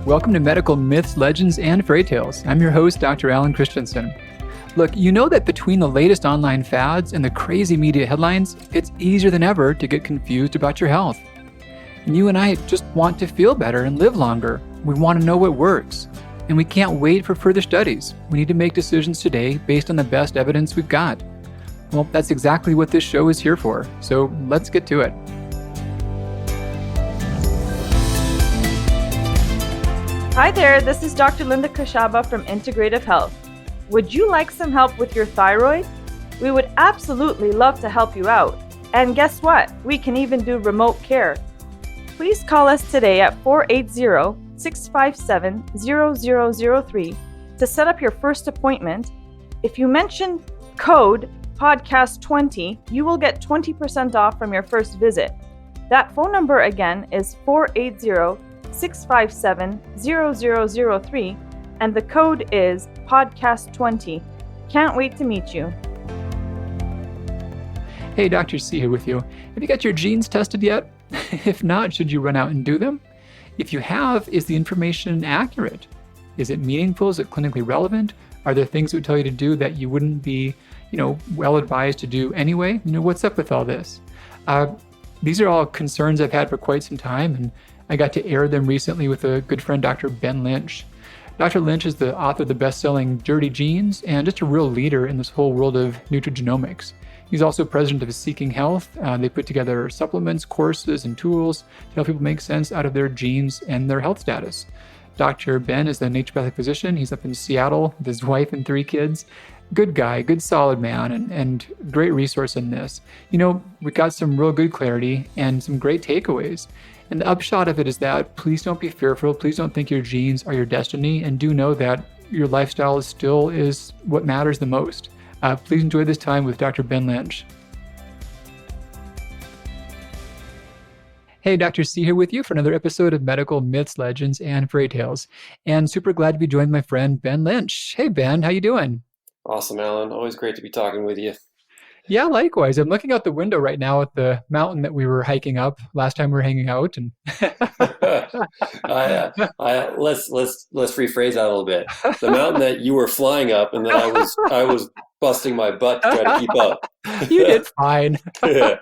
Welcome to Medical Myths, Legends, and Fairy Tales. I'm your host, Dr. Alan Christensen. Look, you know that between the latest online fads and the crazy media headlines, it's easier than ever to get confused about your health. And you and I just want to feel better and live longer. We want to know what works. And we can't wait for further studies. We need to make decisions today based on the best evidence we've got. Well, that's exactly what this show is here for. So let's get to it. Hi there, this is Dr. Linda Kashaba from Integrative Health. Would you like some help with your thyroid? We would absolutely love to help you out. And guess what? We can even do remote care. Please call us today at 480-657-0003 to set up your first appointment. If you mention code podcast20, you will get 20% off from your first visit. That phone number again is 480-657-0003, and the code is podcast20. Can't wait to meet you. Hey, Dr. C here with you. Have you got your genes tested yet? If not, should you run out and do them? If you have, is the information accurate? Is it meaningful? Is it clinically relevant? Are there things it would tell you to do that you wouldn't be, well advised to do anyway? What's up with all this? These are all concerns I've had for quite some time, and I got to air them recently with a good friend, Dr. Ben Lynch. Dr. Lynch is the author of the best-selling Dirty Genes and just a real leader in this whole world of nutrigenomics. He's also president of Seeking Health. They put together supplements, courses, and tools to help people make sense out of their genes and their health status. Dr. Ben is a naturopathic physician. He's up in Seattle with his wife and 3 kids. Good guy, good solid man, and great resource in this. We got some real good clarity and some great takeaways. And the upshot of it is that please don't be fearful. Please don't think your genes are your destiny, and do know that your lifestyle still is what matters the most. Please enjoy this time with Dr. Ben Lynch. Hey, Dr. C here with you for another episode of Medical Myths, Legends, and Fairy Tales. And super glad to be joined by my friend Ben Lynch. Hey, Ben, how you doing? Awesome, Alan. Always great to be talking with you. Yeah, likewise. I'm looking out the window right now at the mountain that we were hiking up last time we were hanging out, and let's rephrase that a little bit. The mountain that you were flying up, and that I was busting my butt to try to keep up. You did fine. yeah.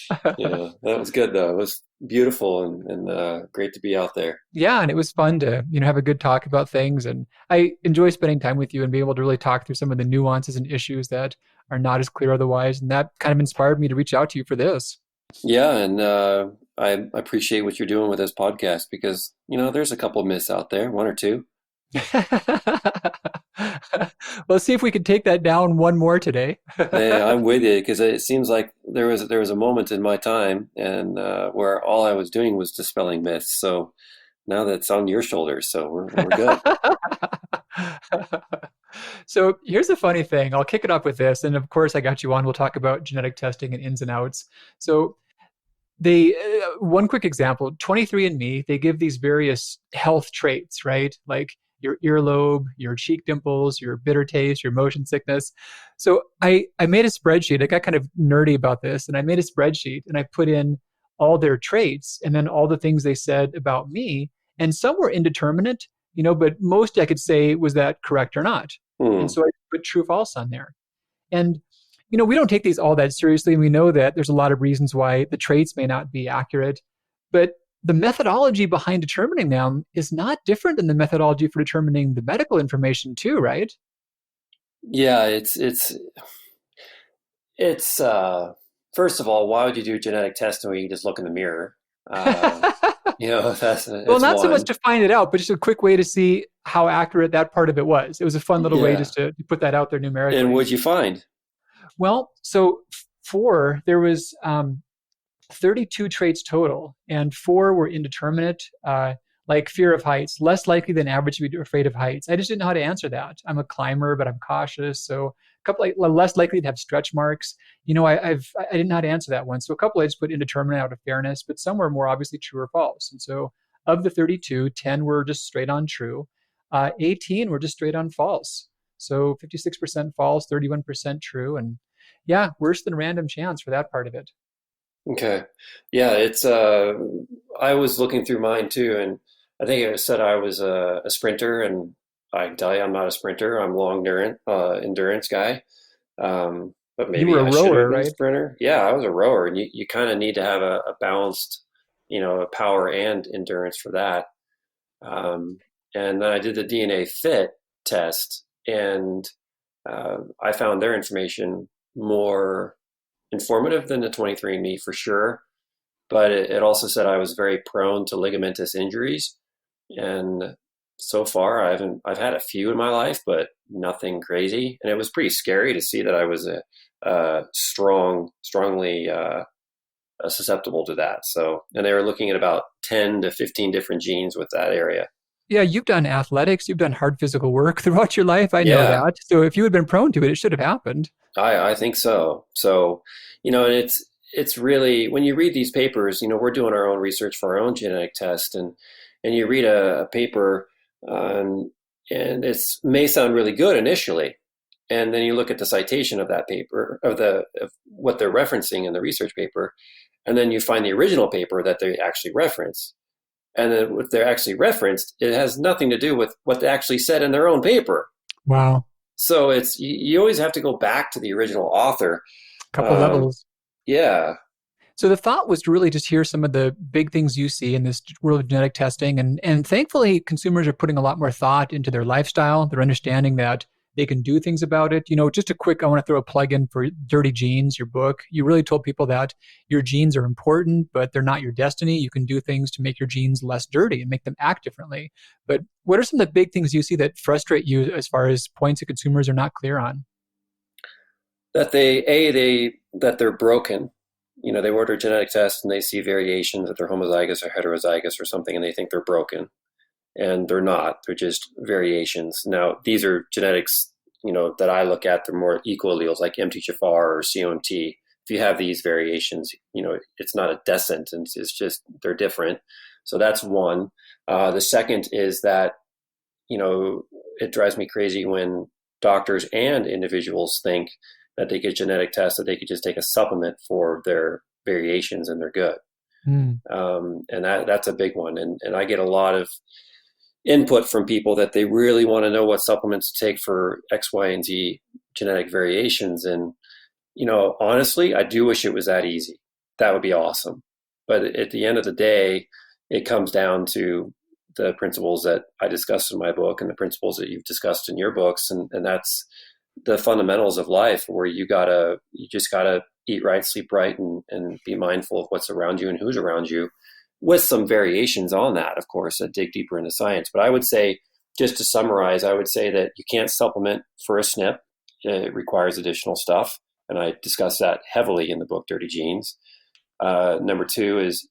That was good though. It was beautiful and great to be out there. Yeah, and it was fun to have a good talk about things, and I enjoy spending time with you and be able to really talk through some of the nuances and issues that are not as clear otherwise, and that kind of inspired me to reach out to you for this. Yeah, and I appreciate what you're doing with this podcast because there's a couple of myths out there, 1 or 2. Let's see if we can take that down one more today. Yeah, I'm with you because it seems like there was a moment in my time and where all I was doing was dispelling myths. So now that's on your shoulders, so we're good. So here's the funny thing. I'll kick it off with this, and of course I got you on. We'll talk about genetic testing and ins and outs. So one quick example, 23andMe, they give these various health traits, right? Like your earlobe, your cheek dimples, your bitter taste, your motion sickness. So I made a spreadsheet. I got kind of nerdy about this, and I made a spreadsheet and I put in all their traits and then all the things they said about me, and some were indeterminate, but most I could say, was that correct or not? And so I put true, false on there. And we don't take these all that seriously, and we know that there's a lot of reasons why the traits may not be accurate, but the methodology behind determining them is not different than the methodology for determining the medical information too, right? Yeah, it's first of all, why would you do genetic testing when you can just look in the mirror? That's well, not so much to find it out, but just a quick way to see how accurate that part of it was. It was a fun little way just to put that out there numerically. And what'd you find? Well, so there was 32 traits total, and 4 were indeterminate, like fear of heights, less likely than average to be afraid of heights. I just didn't know how to answer that. I'm a climber, but I'm cautious. So a couple less likely to have stretch marks. I didn't know how to answer that one. So a couple I just put indeterminate out of fairness, but some were more obviously true or false. And so of the 32, 10 were just straight on true. 18 were just straight on false. So 56% false, 31% true. And yeah, worse than random chance for that part of it. Okay. Yeah, it's I was looking through mine too, and I think it said I was a sprinter, and I can tell you I'm not a sprinter. I'm a long endurance guy. But You were maybe a I should rower, have been a right? sprinter. Yeah, I was a rower, and you kind of need to have a balanced, a power and endurance for that. Um, and then I did the DNA fit test, and I found their information more informative than the 23andMe for sure. But it also said I was very prone to ligamentous injuries, and so far I've had a few in my life, but nothing crazy. And it was pretty scary to see that I was strongly susceptible to that. So, and they were looking at about 10 to 15 different genes with that area. Yeah, you've done athletics, you've done hard physical work throughout your life. I know Yeah, that. So if you had been prone to it, it should have happened. I think so. So, and it's really when you read these papers, we're doing our own research for our own genetic test, and you read a paper, um, and it's may sound really good initially, and then you look at the citation of that paper of what they're referencing in the research paper, and then you find the original paper that they actually reference, and then what they're actually referenced, it has nothing to do with what they actually said in their own paper. Wow. So it's you always have to go back to the original author. Couple Um, levels. yeah, So the thought was to really just hear some of the big things you see in this world of genetic testing. And thankfully, consumers are putting a lot more thought into their lifestyle. They're understanding that they can do things about it. Just a quick, I want to throw a plug in for Dirty Genes, your book. You really told people that your genes are important, but they're not your destiny. You can do things to make your genes less dirty and make them act differently. But what are some of the big things you see that frustrate you as far as points that consumers are not clear on? that they're broken. They order a genetic test and they see variations that they're homozygous or heterozygous or something, and they think they're broken, and they're not. They're just variations. Now, these are genetics, that I look at. They're more equal alleles like MTHFR or COMT. If you have these variations, it's not a descent, and it's just they're different. So that's one. The second is that it drives me crazy when doctors and individuals think that they get genetic tests that they could just take a supplement for their variations and they're good. Mm. And that's a big one. And I get a lot of input from people that they really want to know what supplements to take for X, Y, and Z genetic variations. And, honestly, I do wish it was that easy. That would be awesome. But at the end of the day, it comes down to the principles that I discussed in my book and the principles that you've discussed in your books. And that's the fundamentals of life where you just gotta eat right, sleep right, and be mindful of what's around you and who's around you, with some variations on that, of course, that dig deeper into science. But I would say, just to summarize, I would say that you can't supplement for a SNP. It requires additional stuff. And I discuss that heavily in the book, Dirty Genes. Number two is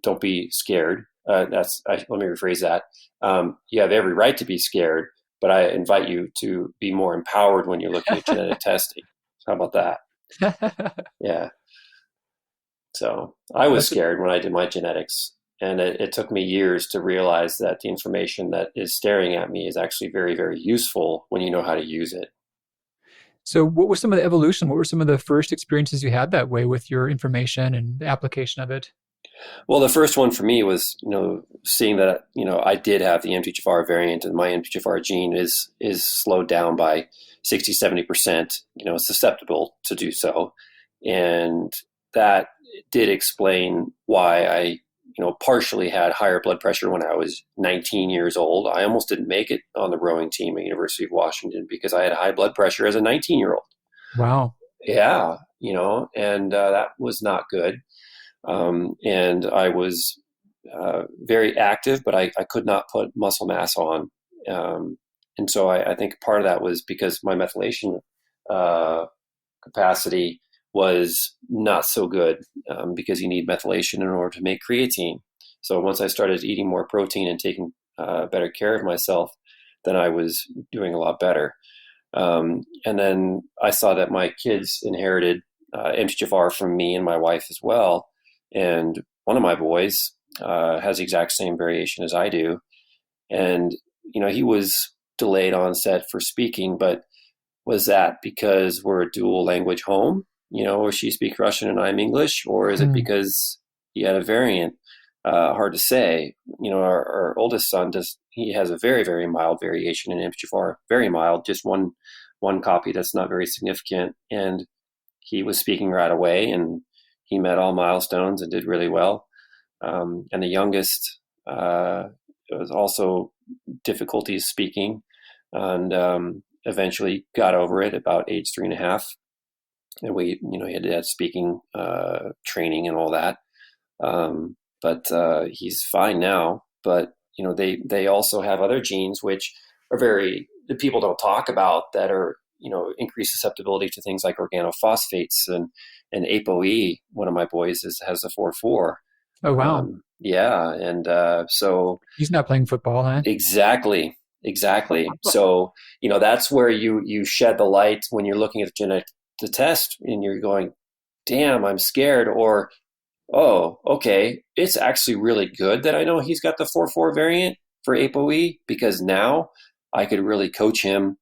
don't be scared. Let me rephrase that. You have every right to be scared, but I invite you to be more empowered when you're looking at genetic testing. How about that? Yeah. So I was That's scared when I did my genetics, and it took me years to realize that the information that is staring at me is actually very, very useful when you know how to use it. So, what was some of the evolution? What were some of the first experiences you had that way with your information and the application of it? Well, the first one for me was, seeing that, I did have the MTHFR variant, and my MTHFR gene is slowed down by 60, 70%, susceptible to do so. And that did explain why I, partially had higher blood pressure when I was 19 years old. I almost didn't make it on the rowing team at University of Washington because I had high blood pressure as a 19-year-old. Wow. Yeah, and that was not good. And I was very active, but I could not put muscle mass on. And so I think part of that was because my methylation uh, capacity was not so good, because you need methylation in order to make creatine. So once I started eating more protein and taking better care of myself, then I was doing a lot better. And then I saw that my kids inherited MTHFR from me and my wife as well. And one of my boys has the exact same variation as I do. And, he was delayed onset for speaking, but was that because we're a dual language home, where she speaks Russian and I'm English, or is it Hmm. because he had a variant? hard to say. Our oldest son he has a very, very mild variation in MTHFR, very mild, just one copy that's not very significant. And he was speaking right away, and he met all milestones and did really well. And the youngest was also difficulties speaking, and eventually got over it about age 3.5. And he had speaking training and all that. But he's fine now. But they also have other genes which are that people don't talk about, that are increased susceptibility to things like organophosphates and ApoE. One of my boys has a 4/4. Oh, wow. Yeah, and so He's not playing football, huh? exactly. So that's where you shed the light when you're looking at the test, and you're going, damn, I'm scared, or oh, okay, it's actually really good that I know he's got the 4/4 variant for ApoE, because now I could really coach him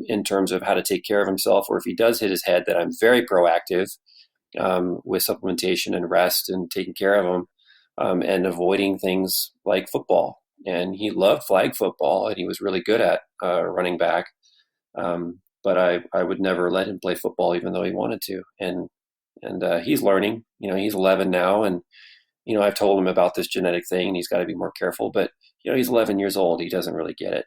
in terms of how to take care of himself, or if he does hit his head, that I'm very proactive with supplementation and rest and taking care of him, and avoiding things like football. And he loved flag football, and he was really good at running back. But I would never let him play football, even though he wanted to. And he's learning. He's 11 now, and I've told him about this genetic thing, and he's got to be more careful. But he's 11 years old; he doesn't really get it.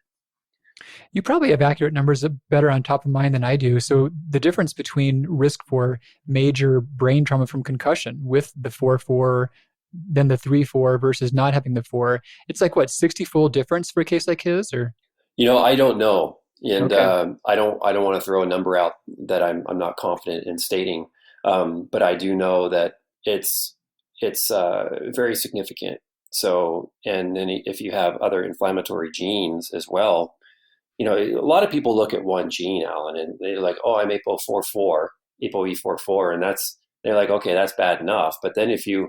You probably have accurate numbers better on top of mind than I do. So the difference between risk for major brain trauma from concussion with the 4/4, then the 3/4 versus not having the 4, it's like what, 60-fold difference for a case like his, or? I don't know, and Okay. I don't want to throw a number out that I'm not confident in stating, but I do know that it's very significant. So, and then if you have other inflammatory genes as well, a lot of people look at one gene, Alan, and they're like, "Oh, I'm ApoE44, and they're like, okay, that's bad enough." But then if you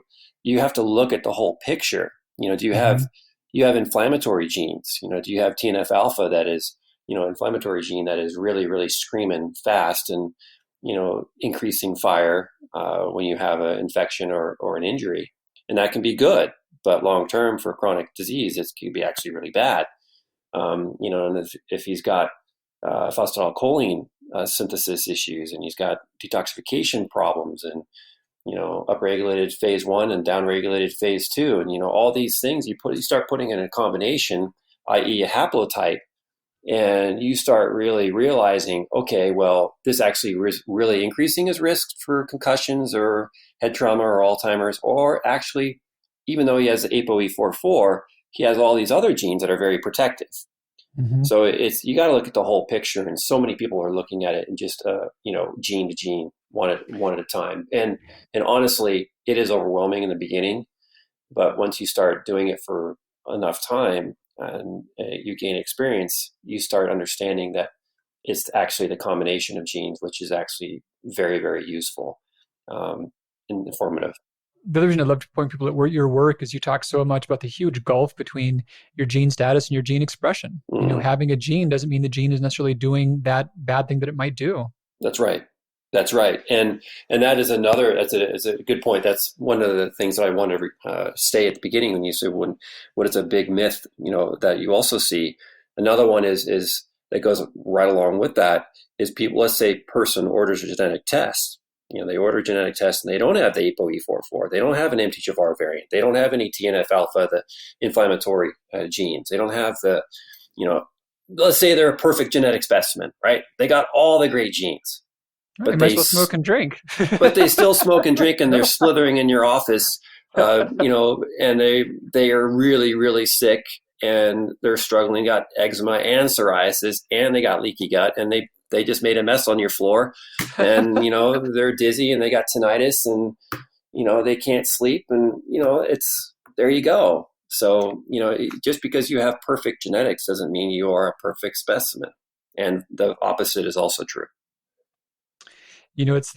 have to look at the whole picture. Do Mm-hmm. you have inflammatory genes? Do you have TNF alpha, that is inflammatory gene that is really, really screaming fast and increasing fire when you have an infection or an injury, and that can be good, but long term for chronic disease, it could be actually really bad. And if he's got phosphatidylcholine synthesis issues, and he's got detoxification problems, and upregulated phase 1 and downregulated phase 2, and all these things, you start putting in a combination, i.e., a haplotype, and you start really realizing, okay, well, this actually is really increasing his risk for concussions or head trauma or Alzheimer's, or actually, even though he has the ApoE44, he has all these other genes that are very protective. Mm-hmm. So you got to look at the whole picture, and so many people are looking at it in just gene to gene, one at a time. And honestly, it is overwhelming in the beginning, but once you start doing it for enough time and you gain experience, you start understanding that it's actually the combination of genes, which is actually very, very useful and informative. The other reason I love to point people at your work is you talk so much about the huge gulf between your gene status and your gene expression. Mm-hmm. Having a gene doesn't mean the gene is necessarily doing that bad thing that it might do. That's right. That's right. And that is it's a good point. That's one of the things that I want to say at the beginning when you say what is a big myth, that you also see. Another one is that goes right along with that is people, let's say person orders a genetic test. They order a genetic test and they don't have the ApoE44. They don't have an MTHFR variant. They don't have any TNF alpha, the inflammatory genes. They don't have let's say they're a perfect genetic specimen, right? They got all the great genes. They might as well smoke and drink. But they still smoke and drink, and they're slithering in your office, and they are really, really sick, and they're struggling, got eczema and psoriasis, and they got leaky gut, and they just made a mess on your floor, and they're dizzy, and they got tinnitus, and they can't sleep, and it's there you go. So just because you have perfect genetics doesn't mean you are a perfect specimen, and the opposite is also true. It's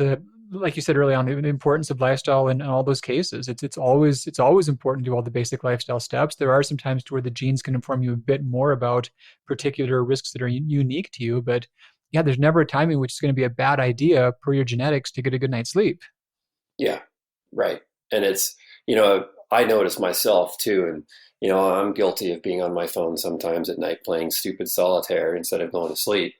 like you said early on, the importance of lifestyle in all those cases. It's always important to do all the basic lifestyle steps. There are some times to where the genes can inform you a bit more about particular risks that are unique to you, but yeah, there's never a time in which it's going to be a bad idea per your genetics to get a good night's sleep. Yeah, right. And it's I notice myself too, and I'm guilty of being on my phone sometimes at night playing stupid solitaire instead of going to sleep.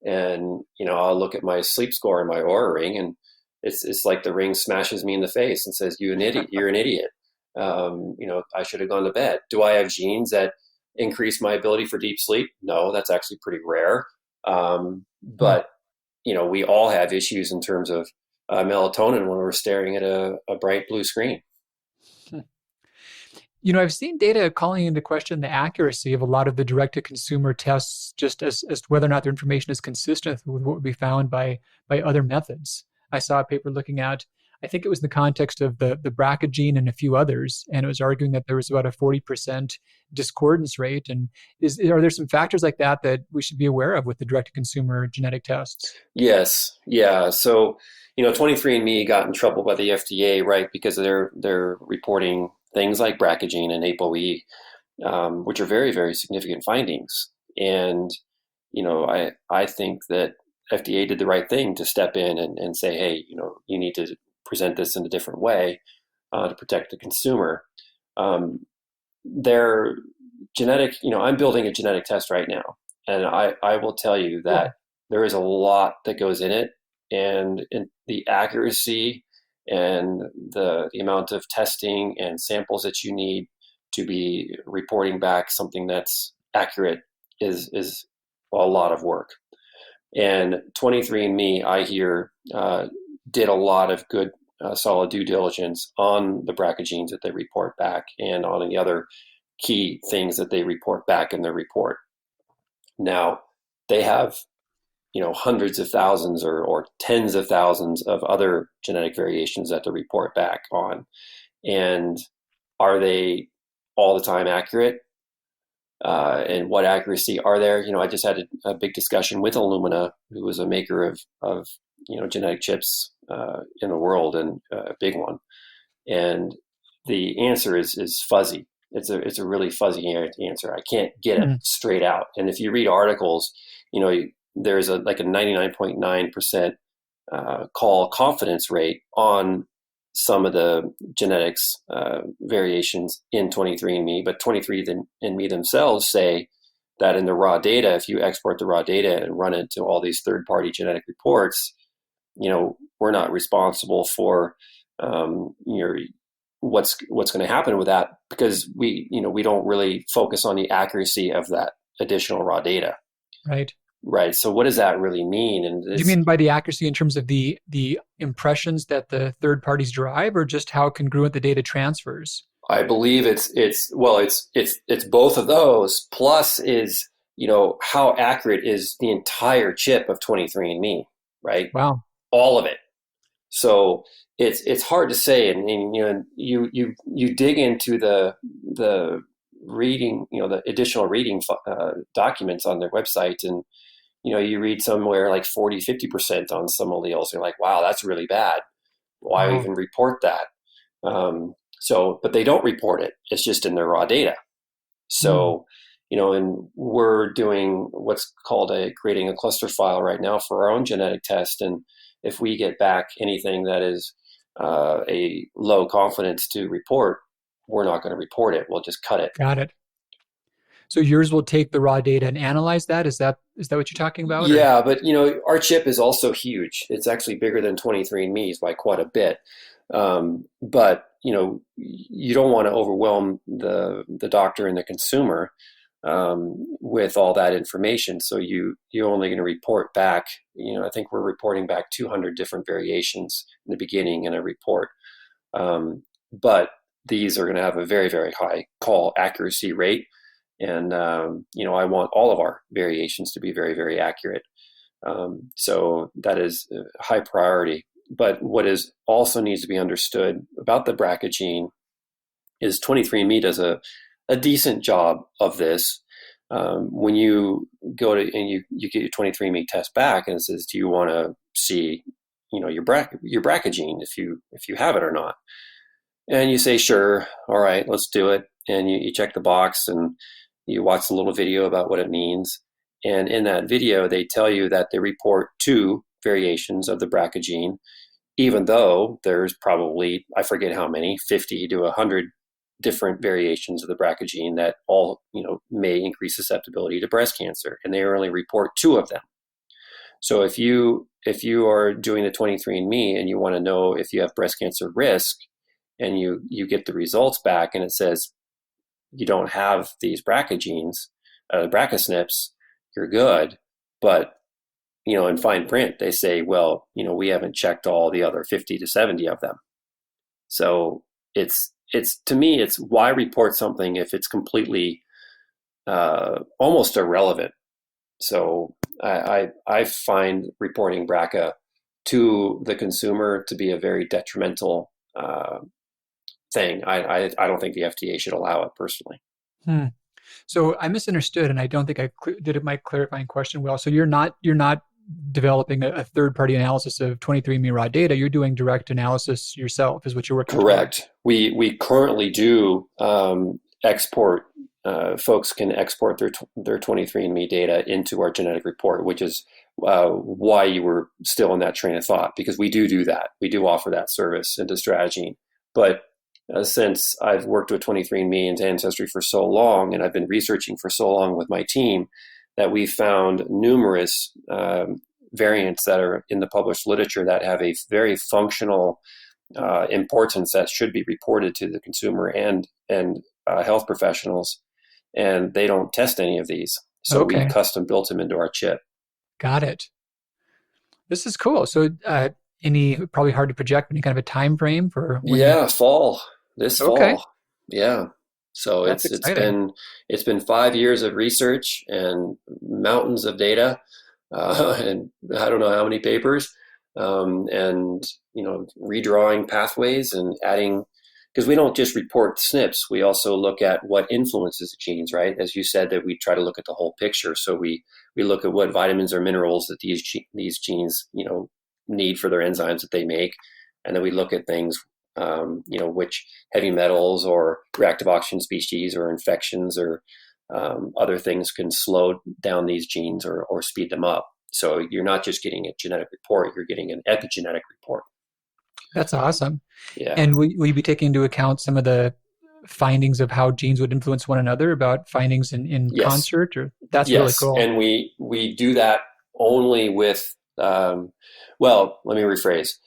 And I'll look at my sleep score and my Aura ring, and it's like the ring smashes me in the face and says, "You an idiot! You're an idiot." I should have gone to bed. Do I have genes that increase my ability for deep sleep? No, that's actually pretty rare. But we all have issues in terms of melatonin when we're staring at a bright blue screen. I've seen data calling into question the accuracy of a lot of the direct-to-consumer tests, just as to whether or not their information is consistent with what would be found by other methods. I saw a paper looking at, I think it was in the context of the BRCA gene and a few others, and it was arguing that there was about a 40% discordance rate. And are there some factors like that we should be aware of with the direct-to-consumer genetic tests? Yes, yeah. So 23andMe got in trouble by the FDA, right, because they're reporting things like BRCA gene and ApoE, which are very, very significant findings. And I think that FDA did the right thing to step in and say, hey, you need to present this in a different way to protect the consumer. Their genetic, I'm building a genetic test right now, and I will tell you that there is a lot that goes in it, and the accuracy and the amount of testing and samples that you need to be reporting back something that's accurate is a lot of work. And 23andMe, I hear, did a lot of good, solid due diligence on the BRCA genes that they report back and on the other key things that they report back in their report. Now, they have, hundreds of thousands or tens of thousands of other genetic variations that they report back on. And are they all the time accurate? And what accuracy are there? I just had a big discussion with Illumina, who was a maker of genetic chips in the world, and a big one. And the answer is fuzzy. It's a really fuzzy answer. I can't get it straight out. And if you read articles, there's a 99.9% call confidence rate on some of the genetics variations in 23andMe, but 23andMe themselves say that in the raw data, if you export the raw data and run it to all these third-party genetic reports, we're not responsible for what's going to happen with that, because we don't really focus on the accuracy of that additional raw data. Right. So what does that really mean? And do you mean by the accuracy in terms of the impressions that the third parties derive, or just how congruent the data transfers? I believe it's both of those. Plus is, how accurate is the entire chip of 23andMe, right? Wow. All of it. So it's hard to say. And you dig into the reading, the additional reading documents on their website, and you read somewhere like 40, 50% on some alleles. You're like, wow, that's really bad. Why even report that? But they don't report it. It's just in their raw data. So, and we're doing what's called creating a cluster file right now for our own genetic test. And if we get back anything that is a low confidence to report, we're not going to report it. We'll just cut it. Got it. So yours will take the raw data and analyze that? Is that what you're talking about? Yeah, or? But our chip is also huge. It's actually bigger than 23andMe's by quite a bit. But you don't want to overwhelm the doctor and the consumer with all that information. So you're only going to report back. I think we're reporting back 200 different variations in the beginning in a report. But these are going to have a very, very high call accuracy rate. And, I want all of our variations to be very, very accurate. So that is a high priority. But what is also needs to be understood about the BRCA gene is 23andMe does a decent job of this. When you go to and you get your 23andMe test back, and it says, do you want to see, your BRCA gene if you have it or not? And you say, sure, all right, let's do it. And you check the box and you watch a little video about what it means. And in that video, they tell you that they report 2 variations of the BRCA gene, even though there's probably, I forget how many, 50 to 100 different variations of the BRCA gene that all, may increase susceptibility to breast cancer, and they only report 2 of them. So if you are doing the 23andMe and you want to know if you have breast cancer risk, and you get the results back and it says you don't have these BRCA genes, BRCA SNPs, you're good. But in fine print, they say, well, we haven't checked all the other 50 to 70 of them. So it's to me, it's why report something if it's completely almost irrelevant. So I find reporting BRCA to the consumer to be a very detrimental thing. I don't think the FDA should allow it personally. So I misunderstood, and I don't think I did my clarifying question well. So you're not developing a third-party analysis of 23andMe raw data. You're doing direct analysis yourself, is what you're working Correct. Toward. We currently do export. Folks can export their 23andMe data into our genetic report, which is why you were still in that train of thought, because we do that. We do offer that service into Strategene. But since I've worked with 23andMe and Ancestry for so long, and I've been researching for so long with my team, that we found numerous variants that are in the published literature that have a very functional importance that should be reported to the consumer and health professionals, and they don't test any of these. So we custom built them into our chip. Got it. This is cool. So any, probably hard to project, any kind of a time frame for when fall. Okay. Fall. Yeah. So That's exciting. it's been 5 years of research and mountains of data, and I don't know how many papers, and redrawing pathways and adding, because we don't just report SNPs, we also look at what influences the genes, right? As you said, that we try to look at the whole picture. So we look at what vitamins or minerals that these genes need for their enzymes that they make, and then we look at things, which heavy metals or reactive oxygen species or infections or other things can slow down these genes or speed them up. So you're not just getting a genetic report, you're getting an epigenetic report. That's awesome. Yeah. And will you be taking into account some of the findings of how genes would influence one another, about findings in Yes. concert? Or that's really cool. And we do that only with, let me rephrase.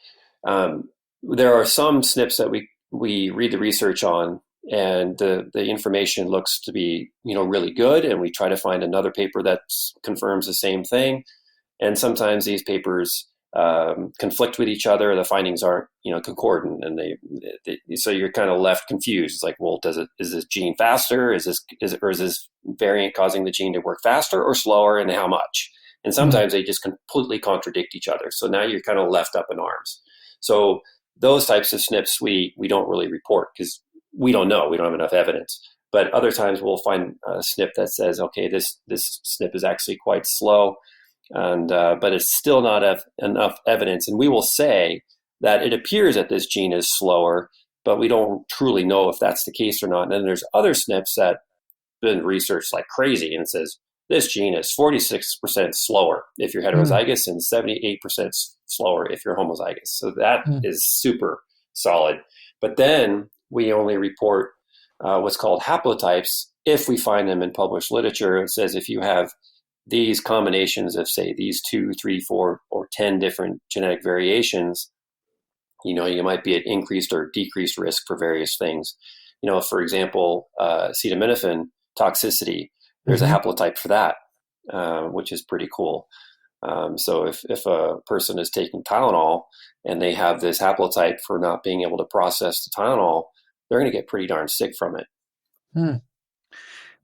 There are some SNPs that we read the research on, and the information looks to be really good, and we try to find another paper that confirms the same thing. And sometimes these papers conflict with each other. The findings aren't concordant, and so you're kind of left confused. It's like, well, is this gene faster? Is this variant causing the gene to work faster or slower, and how much? And sometimes they just completely contradict each other. So now you're kind of left up in arms. So those types of SNPs we don't really report because we don't know. We don't have enough evidence. But other times we'll find a SNP that says, okay, this SNP is actually quite slow, and but it's still not enough evidence. And we will say that it appears that this gene is slower, but we don't truly know if that's the case or not. And then there's other SNPs that have been researched like crazy, and it says this gene is 46% slower if you're heterozygous and 78% slower if you're homozygous. So that is super solid. But then we only report what's called haplotypes if we find them in published literature. It says if you have these combinations of, say, these 2, 3, 4, or 10 different genetic variations, you might be at increased or decreased risk for various things. For example, acetaminophen toxicity, there's a haplotype for that, which is pretty cool. So if a person is taking Tylenol and they have this haplotype for not being able to process the Tylenol, they're going to get pretty darn sick from it.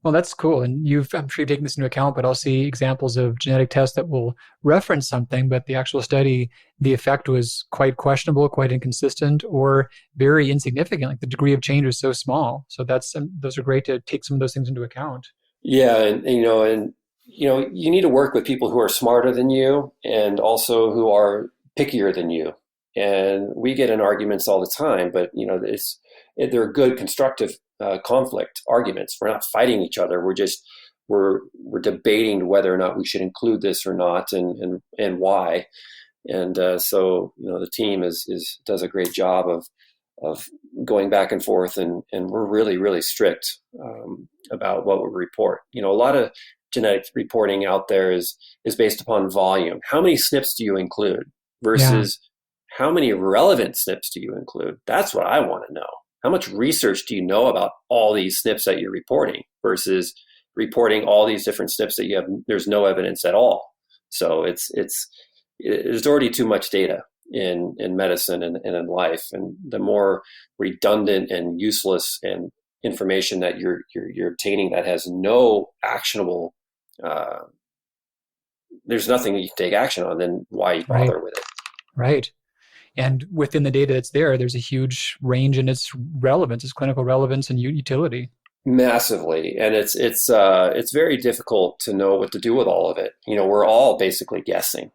Well, that's cool. And I'm sure you've taken this into account, but I'll see examples of genetic tests that will reference something, but the actual study, the effect was quite questionable, quite inconsistent, or very insignificant. Like the degree of change was so small. So those are great to take some of those things into account. Yeah. And you need to work with people who are smarter than you and also who are pickier than you. And we get in arguments all the time, but they're good, constructive conflict arguments. We're not fighting each other. We're debating whether or not we should include this or not, and why. And so the team does a great job of going back and forth, and we're really, really strict about what we report. A lot of genetic reporting out there is based upon volume. How many SNPs do you include versus how many relevant SNPs do you include? That's what I want to know. How much research do you know about all these SNPs that you're reporting versus reporting all these different SNPs that there's no evidence at all. So there's already too much data in medicine and in life, and the more redundant and useless and information that you're obtaining that has no actionable, there's nothing you can take action on, then why bother with it? Right. And within the data that's there's a huge range in its relevance, its clinical relevance and utility. Massively. And it's very difficult to know what to do with all of it. We're all basically guessing.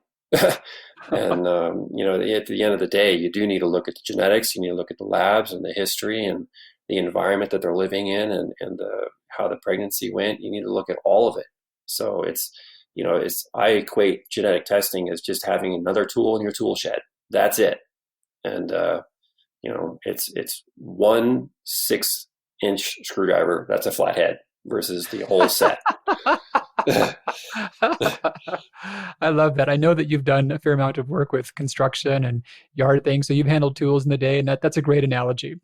And, at the end of the day, you do need to look at the genetics, you need to look at the labs and the history and the environment that they're living in, and how the pregnancy went. You need to look at all of it. So I equate genetic testing as just having another tool in your tool shed. That's it. And, it's 1 6-inch screwdriver. That's a flathead versus the whole set. I love that. I know that you've done a fair amount of work with construction and yard things, so you've handled tools in the day, and that's a great analogy.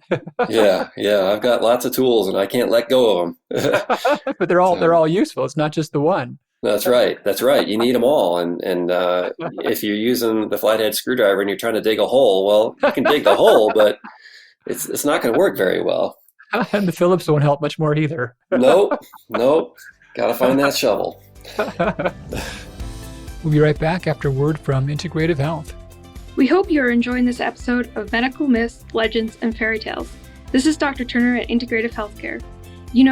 Yeah, I've got lots of tools, and I can't let go of them. But they're all useful. It's not just the one. That's right. You need them all, and if you're using the flathead screwdriver and you're trying to dig a hole, well, you can dig the hole, but it's not going to work very well. And the Phillips won't help much more either. Nope. Got to find that shovel. We'll be right back after a word from Integrative Health. We hope you are enjoying this episode of Medical Myths, Legends, and Fairy Tales. This is Dr. Turner at Integrative Healthcare.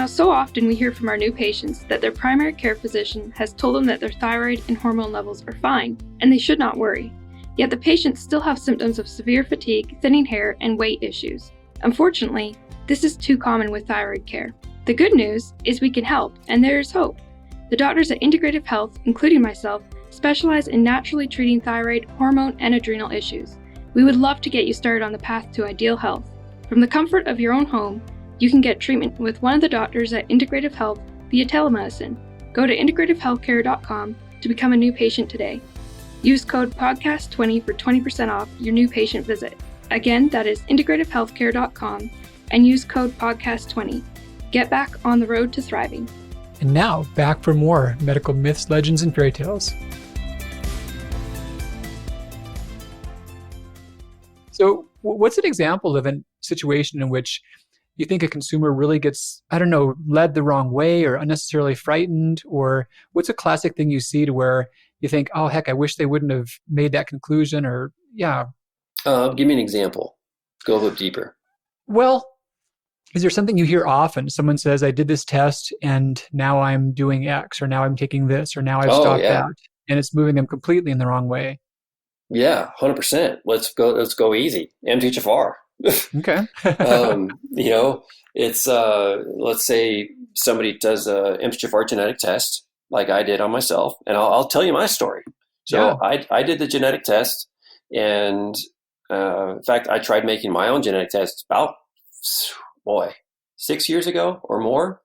So often we hear from our new patients that their primary care physician has told them that their thyroid and hormone levels are fine, and they should not worry. Yet the patients still have symptoms of severe fatigue, thinning hair, and weight issues. Unfortunately, this is too common with thyroid care. The good news is we can help, and there is hope. The doctors at Integrative Health, including myself, specialize in naturally treating thyroid, hormone, and adrenal issues. We would love to get you started on the path to ideal health. From the comfort of your own home, you can get treatment with one of the doctors at Integrative Health via telemedicine. Go to integrativehealthcare.com to become a new patient today. Use code PODCAST20 for 20% off your new patient visit. Again, that is integrativehealthcare.com, and use code PODCAST20. Get back on the road to thriving. And now, back for more medical myths, legends, and fairy tales. So what's an example of a situation in which you think a consumer really gets, led the wrong way or unnecessarily frightened? Or what's a classic thing you see to where you think, oh, heck, I wish they wouldn't have made that conclusion? Or, give me an example. Go a little deeper. Well, is there something you hear often? Someone says, I did this test and now I'm doing X, or now I'm taking this, or now I've stopped that. And it's moving them completely in the wrong way. Yeah, 100%. Let's go easy. MTHFR. Okay. It's let's say somebody does a MTHFR genetic test like I did on myself, and I'll tell you my story. So I did the genetic test, and in fact, I tried making my own genetic test about 6 years ago or more,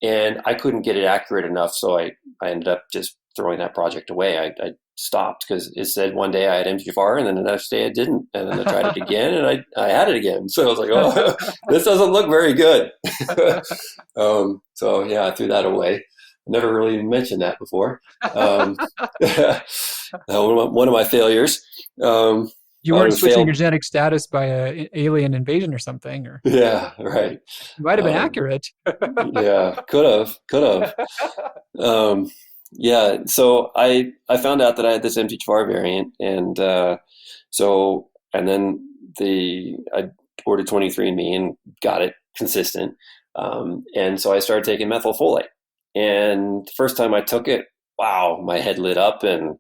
and I couldn't get it accurate enough, so I ended up just throwing that project away. I stopped because it said one day I had MTHFR and then the next day I didn't. And then I tried it again and I had it again. So I was like, oh, this doesn't look very good. So yeah, I threw that away. Never really mentioned that before. One of my failures. You weren't switching your genetic status by an alien invasion or something? Or yeah, right. It might have been accurate. Yeah, could have. Yeah, so I found out that I had this MTHFR variant, and then I ordered 23andMe and got it consistent, and so I started taking methylfolate. And the first time I took it, wow, my head lit up, and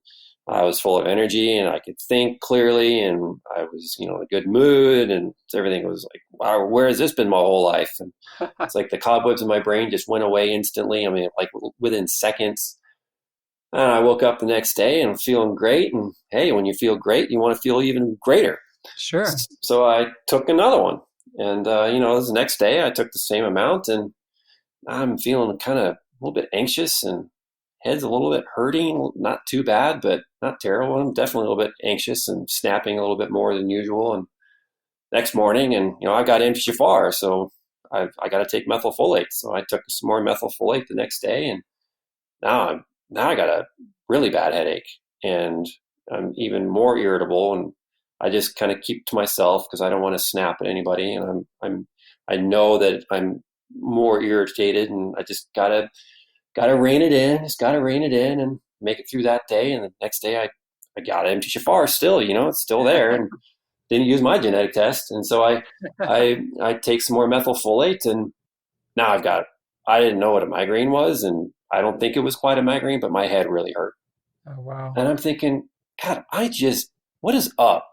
I was full of energy, and I could think clearly, and I was, in a good mood, and everything was like, wow, where has this been my whole life? And it's like the cobwebs in my brain just went away instantly. I mean, like within seconds. And I woke up the next day and I'm feeling great. And hey, when you feel great, you want to feel even greater. Sure. So I took another one, And, the next day I took the same amount, and I'm feeling kind of a little bit anxious, and head's a little bit hurting, not too bad, but not terrible. I'm definitely a little bit anxious and snapping a little bit more than usual. And next morning, and I got MTHFR, so I got to take methylfolate. So I took some more methylfolate the next day, and now I got a really bad headache, and I'm even more irritable, and I just kind of keep to myself because I don't want to snap at anybody, and I know that I'm more irritated, and I just gotta rein it in. Just gotta rein it in and make it through that day. And the next day I got MTHFR still, it's still there, and didn't use my genetic test. And so I take some more methylfolate, and now I didn't know what a migraine was, and I don't think it was quite a migraine, but my head really hurt. Oh, wow. And I'm thinking, God, what is up?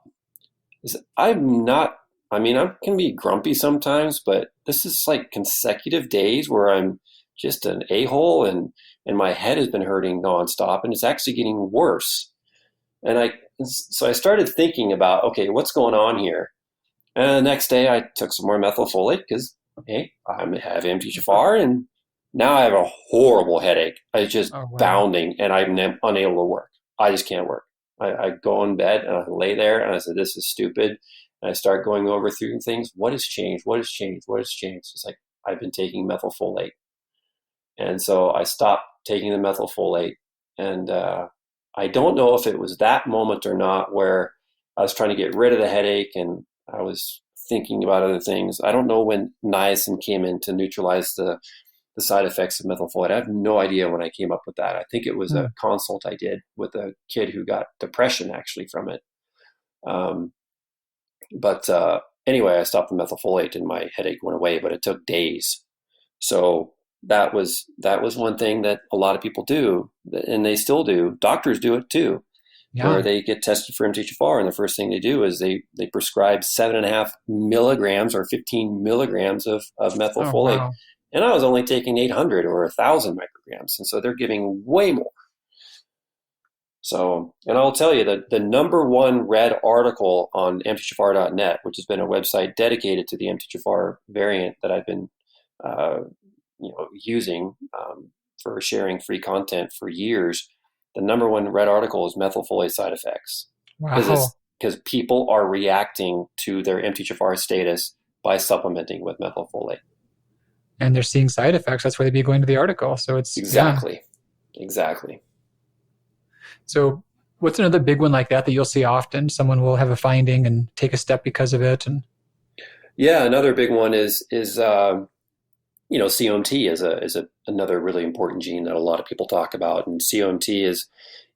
I can be grumpy sometimes, but this is like consecutive days where I'm just an a-hole, and my head has been hurting nonstop, and it's actually getting worse. So I started thinking about, okay, what's going on here? And the next day I took some more methylfolate because, hey, I have MTHFR, and now I have a horrible headache. It's just bounding, and I'm unable to work. I just can't work. I go in bed and I lay there, and I said, this is stupid. And I start going over through things. What has changed? What has changed? What has changed? It's like, I've been taking methylfolate. And so I stopped taking the methylfolate. And I don't know if it was that moment or not where I was trying to get rid of the headache and I was thinking about other things. I don't know when niacin came in to neutralize the side effects of methylfolate. I have no idea when I came up with that. I think it was a consult I did with a kid who got depression actually from it. But anyway, I stopped the methylfolate and my headache went away, but it took days. So that was one thing that a lot of people do, and they still do. Doctors do it too, where they get tested for MTHFR, and the first thing they do is they prescribe 7.5 milligrams or 15 milligrams of methylfolate. Wow. And I was only taking 800 or 1,000 micrograms, and so they're giving way more. So, and I'll tell you that the number one read article on MTHFR.net, which has been a website dedicated to the MTHFR variant that I've been using for sharing free content for years, the number one read article is methylfolate side effects. Wow. Because people are reacting to their MTHFR status by supplementing with methylfolate. And they're seeing side effects. That's why they'd be going to the article. So it's Exactly. So what's another big one like that you'll see often? Someone will have a finding and take a step because of it. And another big one is COMT is another really important gene that a lot of people talk about, and COMT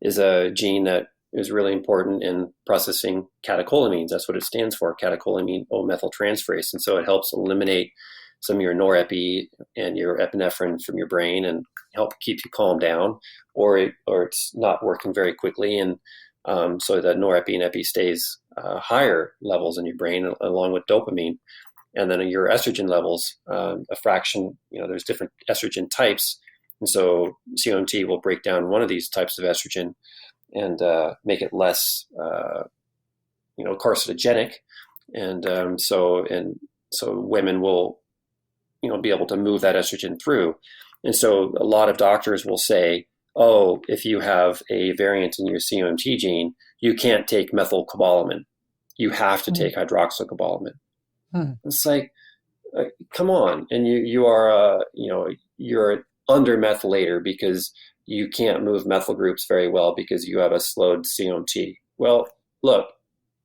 is a gene that is really important in processing catecholamines. That's what it stands for, catecholamine O-methyltransferase, and so it helps eliminate some of your norepi and your epinephrine from your brain and help keep you calm down, or it's not working very quickly, and so that norepi and epi stays higher levels in your brain along with dopamine. And then your estrogen levels, a fraction, there's different estrogen types. And so COMT will break down one of these types of estrogen and make it less, carcinogenic. And so women will, be able to move that estrogen through. And so a lot of doctors will say, oh, if you have a variant in your COMT gene, you can't take methylcobalamin. You have to take hydroxycobalamin. It's like, come on. And you are, you're an undermethylator because you can't move methyl groups very well because you have a slowed COMT. Well, look,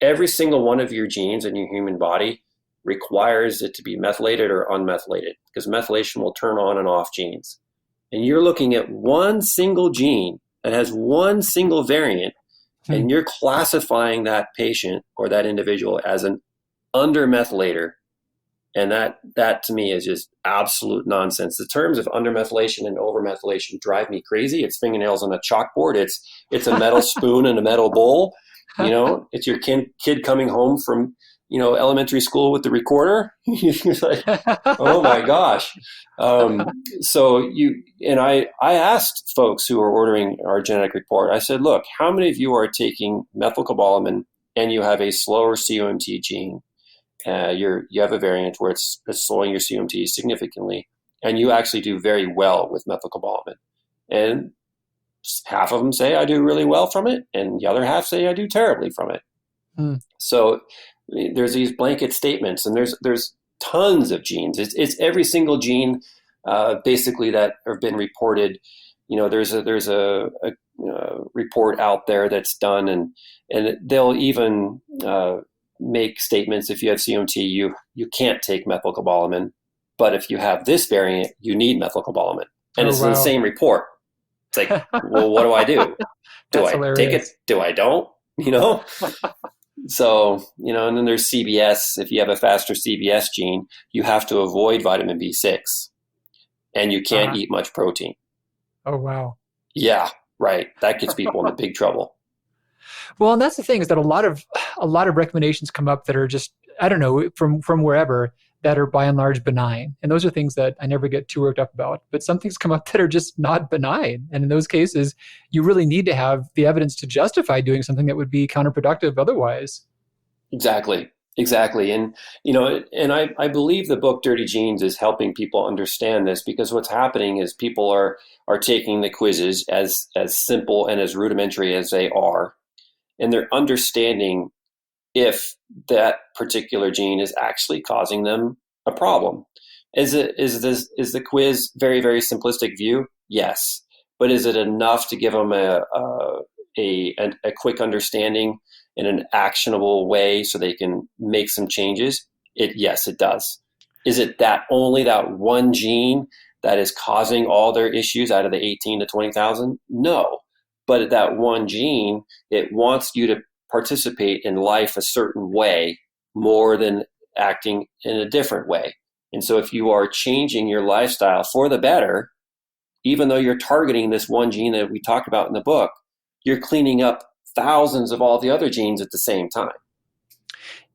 every single one of your genes in your human body requires it to be methylated or unmethylated because methylation will turn on and off genes. And you're looking at one single gene that has one single variant, and you're classifying that patient or that individual as an undermethylator, and that to me is just absolute nonsense. The terms of undermethylation and overmethylation drive me crazy. It's fingernails on a chalkboard. It's a metal spoon and a metal bowl. It's your kid coming home from elementary school with the recorder. It's like, oh my gosh. I asked folks who are ordering our genetic report. I said, look, how many of you are taking methylcobalamin and you have a slower COMT gene? you have a variant where it's slowing your COMT significantly, and you actually do very well with methylcobalamin. And half of them say I do really well from it, and the other half say I do terribly from it. So there's these blanket statements, and there's tons of genes. It's every single gene basically that have been reported. There's a report out there that's done, and they'll even make statements. If you have COMT, you can't take methylcobalamin, but if you have this variant, you need methylcobalamin, and it's in the same report. It's like, well, what do I do? Do I take it? Do I don't? So, and then there's CBS. If you have a faster CBS gene, you have to avoid vitamin B6, and you can't eat much protein. Oh, wow. Yeah, right. That gets people into big trouble. Well, and that's the thing, is that a lot of recommendations come up that are just, I don't know, from wherever, that are by and large benign. And those are things that I never get too worked up about. But some things come up that are just not benign. And in those cases, you really need to have the evidence to justify doing something that would be counterproductive otherwise. Exactly. And, and I believe the book Dirty Genes is helping people understand this, because what's happening is people are taking the quizzes as simple and as rudimentary as they are, and they're understanding if that particular gene is actually causing them a problem. Is the quiz very, very simplistic view? Yes. But is it enough to give them a quick understanding in an actionable way so they can make some changes? Yes, it does. Is it only that one gene that is causing all their issues out of the 18 to 20,000? No. But that one gene, it wants you to participate in life a certain way more than acting in a different way. And so if you are changing your lifestyle for the better, even though you're targeting this one gene that we talk about in the book, you're cleaning up thousands of all the other genes at the same time.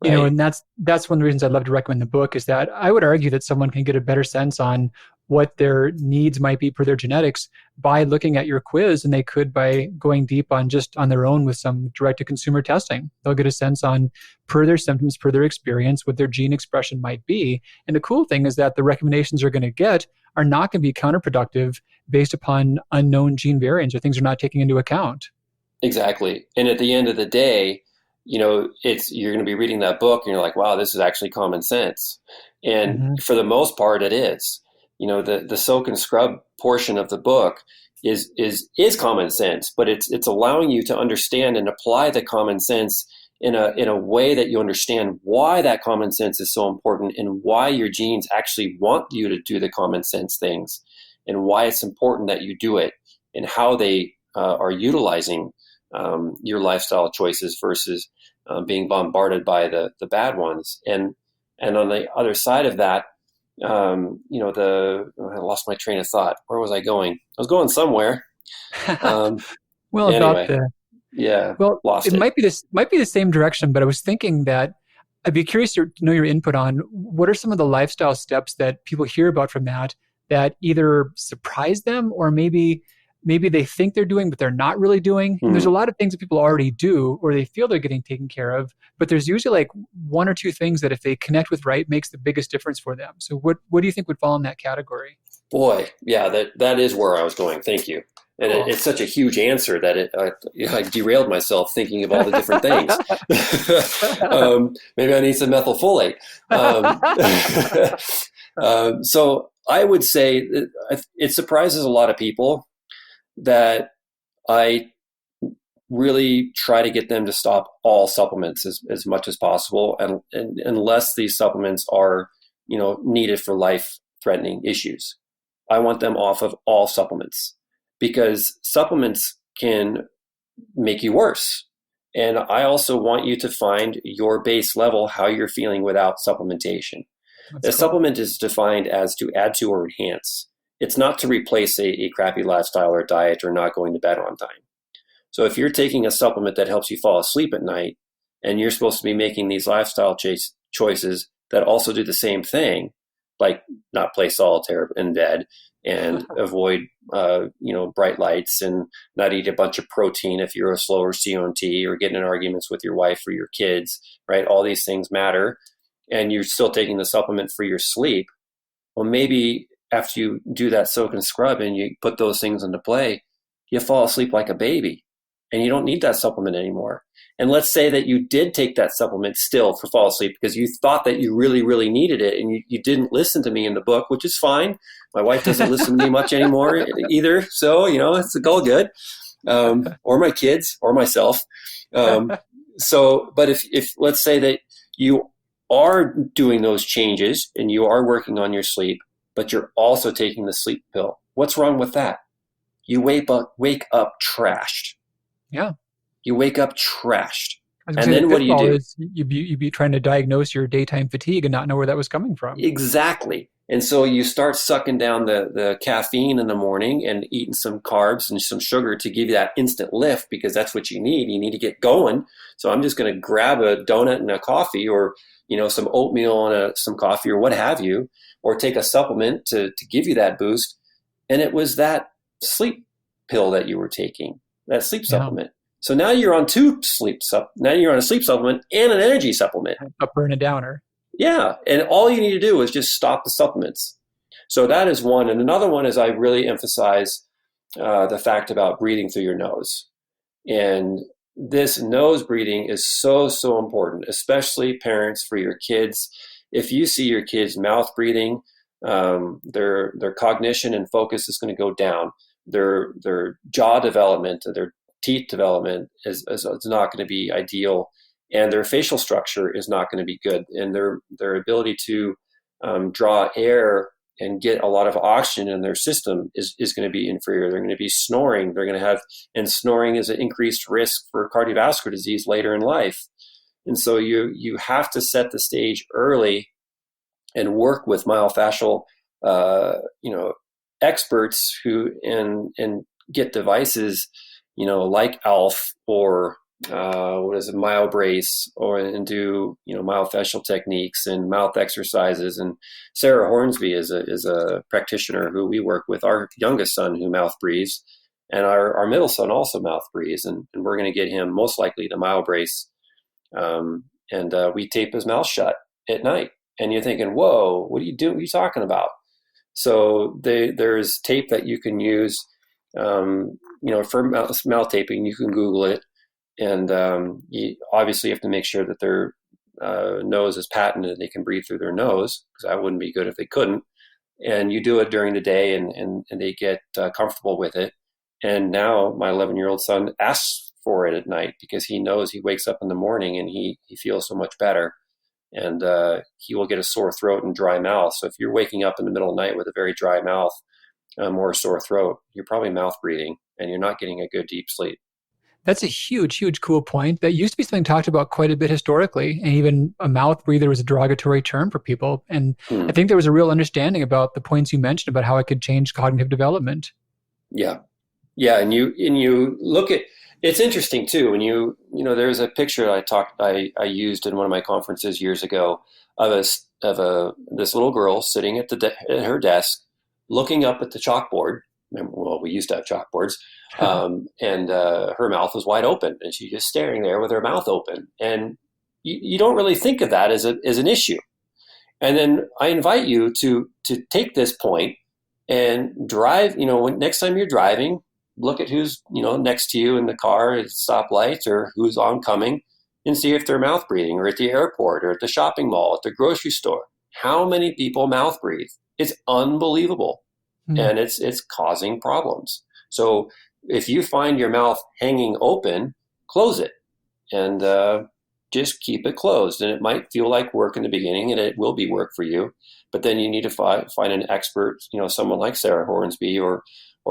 Right? And that's one of the reasons I'd love to recommend the book, is that I would argue that someone can get a better sense on what their needs might be per their genetics by looking at your quiz, and they could by going deep on their own with some direct-to-consumer testing. They'll get a sense on, per their symptoms, per their experience, what their gene expression might be. And the cool thing is that the recommendations they're going to get are not going to be counterproductive based upon unknown gene variants or things they're not taking into account. Exactly. And at the end of the day, you're going to be reading that book and you're like, wow, this is actually common sense. And for the most part, it is. The soak and scrub portion of the book is common sense, but it's allowing you to understand and apply the common sense in a way that you understand why that common sense is so important, and why your genes actually want you to do the common sense things, and why it's important that you do it, and how they are utilizing your lifestyle choices versus being bombarded by the bad ones. And on the other side of that, I lost my train of thought. Where was I going? I was going somewhere. Well, anyway, lost it. It might be the same direction, but I was thinking that I'd be curious to know your input on what are some of the lifestyle steps that people hear about from that either surprise them, or maybe they think they're doing, but they're not really doing. And there's a lot of things that people already do, or they feel they're getting taken care of, but there's usually like one or two things that if they connect with right, makes the biggest difference for them. So what do you think would fall in that category? Boy, yeah, that is where I was going. Thank you. And it's such a huge answer that I derailed myself thinking of all the different things. Maybe I need some methylfolate. So I would say it surprises a lot of people that I really try to get them to stop all supplements as much as possible, and unless these supplements are needed for life-threatening issues. I want them off of all supplements, because supplements can make you worse. And I also want you to find your base level, how you're feeling without supplementation. A supplement is defined as to add to or enhance. It's not to replace a crappy lifestyle or diet or not going to bed on time. So if you're taking a supplement that helps you fall asleep at night, and you're supposed to be making these lifestyle choices that also do the same thing, like not play solitaire in bed and avoid bright lights, and not eat a bunch of protein if you're a slower COMT, or getting in arguments with your wife or your kids, right? All these things matter. and you're still taking the supplement for your sleep, well, maybe after you do that soak and scrub and you put those things into play, you fall asleep like a baby and you don't need that supplement anymore. And let's say that you did take that supplement still for fall asleep because you thought that you really, really needed it, and you didn't listen to me in the book, which is fine. My wife doesn't listen to me much anymore either. So, it's all good. Or my kids or myself. But if let's say that you are doing those changes and you are working on your sleep, but you're also taking the sleep pill, what's wrong with that? You wake up trashed. Yeah. You wake up trashed. And then what do you do? You'd be trying to diagnose your daytime fatigue and not know where that was coming from. Exactly. And so you start sucking down the caffeine in the morning and eating some carbs and some sugar to give you that instant lift, because that's what you need. You need to get going. So I'm just going to grab a donut and a coffee, or some oatmeal and some coffee, or what have you, or take a supplement to give you that boost. And it was that sleep pill that you were taking, that sleep supplement. So now you're on now you're on a sleep supplement and an energy supplement. Upper and a downer. Yeah. And all you need to do is just stop the supplements. So that is one. And another one is I really emphasize the fact about breathing through your nose. And this nose breathing is so, so important, especially parents, for your kids. If you see your kids mouth breathing, their cognition and focus is going to go down. Their jaw development, their teeth development is not going to be ideal, and their facial structure is not going to be good, and their ability to draw air and get a lot of oxygen in their system is going to be inferior. They're going to be snoring. They're going to have, and snoring is an increased risk for cardiovascular disease later in life. And so you have to set the stage early and work with myofascial experts who and get devices like ALF or MyoBrace, and do myofascial techniques and mouth exercises. And Sarah Hornsby is a practitioner who we work with. Our youngest son who mouth breathes, and our middle son also mouth breathes, and we're going to get him most likely the MyoBrace, and we tape his mouth shut at night. And you're thinking, whoa, what are you doing? What are you talking about? So there's tape that you can use. For mouth taping, you can Google it, and you obviously have to make sure that their nose is patented, they can breathe through their nose, because that wouldn't be good if they couldn't. And you do it during the day, and they get comfortable with it. And now my 11-year-old son asks for it at night, because he knows he wakes up in the morning and he feels so much better, and he will get a sore throat and dry mouth. So if you're waking up in the middle of the night with a very dry mouth or a sore throat, you're probably mouth breathing, and you're not getting a good deep sleep. That's a huge, huge cool point. That used to be something talked about quite a bit historically, and even a mouth breather was a derogatory term for people. And I think there was a real understanding about the points you mentioned about how it could change cognitive development. Yeah. And you look at, it's interesting too, when there's a picture I used in one of my conferences years ago of this little girl sitting at her desk, looking up at the chalkboard. Well, we used to have chalkboards, and her mouth was wide open, and she's just staring there with her mouth open. And you don't really think of that as an issue. And then I invite you to take this point and drive. Next time you're driving, look at who's next to you in the car at stoplights, or who's oncoming, and see if they're mouth breathing, or at the airport, or at the shopping mall, at the grocery store. How many people mouth breathe? It's unbelievable. And it's causing problems. So if you find your mouth hanging open, close it, and just keep it closed. And it might feel like work in the beginning, and it will be work for you. But then you need to find an expert, someone like Sarah Hornsby or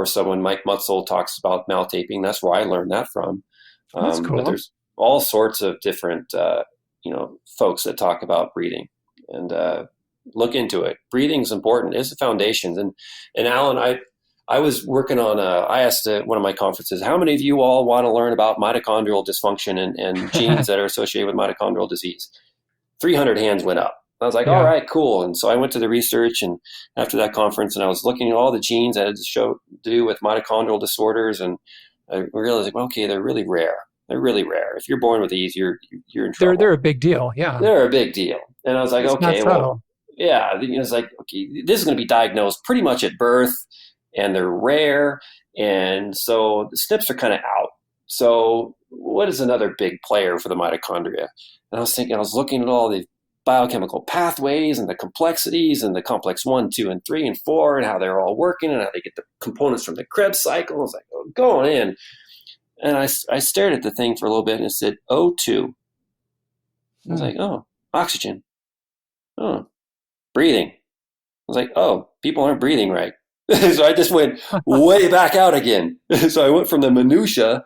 someone. Mike Mutzel talks about mouth taping. That's where I learned that from. That's cool. But there's all sorts of different folks that talk about breathing, and look into it. Breathing is important. It's the foundations. And Alan, I was working on I asked at one of my conferences, how many of you all want to learn about mitochondrial dysfunction and genes that are associated with mitochondrial disease? 300 hands went up. I was like, all right, cool. And so I went to the research, and after that conference, and I was looking at all the genes that had to do with mitochondrial disorders, and I realized, okay, they're really rare. They're really rare. If you're born with these, you're in trouble. They're a big deal. Yeah. They're a big deal. And I was like, It's not okay, well, subtle. yeah, it's like, okay, this is going to be diagnosed pretty much at birth, and they're rare. And so the SNPs are kind of out. So what is another big player for the mitochondria? And I was thinking, I was looking at all the biochemical pathways and the complexities and the complex 1, 2, and 3, and 4, and how they're all working and how they get the components from the Krebs cycle. I was like, oh, going in. And I stared at the thing for a little bit and it said O2. I was like, oh, oxygen. Oh, breathing. I was like, oh, people aren't breathing right. So I just went way back out again. So I went from the minutia